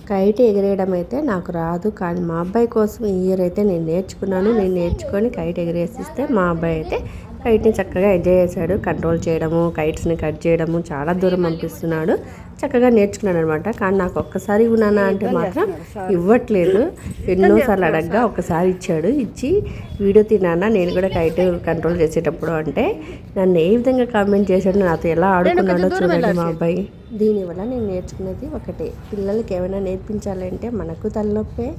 Kite ఎగిరేయడం అయితే నాకు రాదు, కానీ మా అబ్బాయి కోసం ఈ ఇయర్ అయితే నేను నేర్చుకున్నాను. నేను నేర్చుకొని కైట్ ఎగిరేసిస్తే మా అబ్బాయి అయితే కైట్ని చక్కగా ఎంజాయ్ చేశాడు. కంట్రోల్ చేయడము, కైట్స్ని కట్ చేయడము, చాలా దూరం పంపిస్తున్నాడు. చక్కగా నేర్చుకున్నాడు అనమాట. కానీ నాకు ఒక్కసారి ఇవ్వనా అంటే మాత్రం ఇవ్వట్లేదు. ఎన్నోసార్లు అడగ్గా ఒక్కసారి ఇచ్చాడు. ఇచ్చి వీడియో తిన్నానా నేను కూడా కైట్ కంట్రోల్ చేసేటప్పుడు అంటే నన్ను ఏ విధంగా కామెంట్ చేశాడు, నాతో ఎలా ఆడుకున్నాడో చూడండి మా అబ్బాయి. దీనివల్ల నేను నేర్చుకునేది ఒకటే, పిల్లలకి ఏమైనా నేర్పించాలంటే మనకు తలనొప్పే,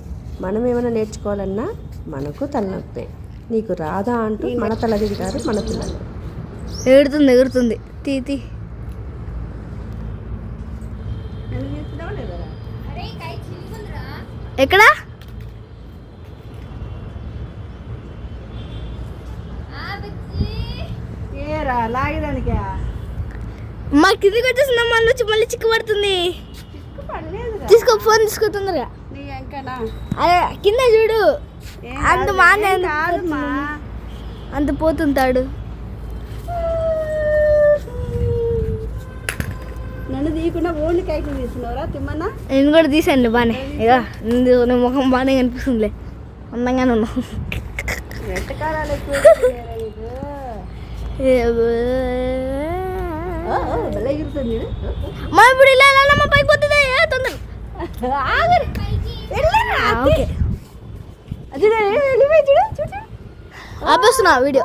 మనం ఏమైనా నేర్చుకోవాలన్నా మనకు తలనొప్పే. నీకు రాదా అంటూ మన తల తింటారు మన పిల్లలు. ఎగురుతుంది తీ ఎక్కడ లాగేదానికా మా కిందికి వచ్చేసిందా, మళ్ళీ చిక్కు పడుతుంది. తీసుకో, ఫోన్ తీసుకో తొందరగా. అదే కింద చూడు, అంత పోతుంటాడు. నన్ను తీయకుండా ఓన్లీ కైకి తీసుకున్నారా తిమ్మన్నా? నేను కూడా తీసాను బాగానే. ఇక నీ ముఖం బాగానే కనిపిస్తుందిలే, అందంగానే ఉన్నావు. వెంటకారాలు ఎక్కువ మా ఇప్పుడు ఇలా మా పైకి పోతుంది తొందర. ఆపేస్తున్నా వీడియో.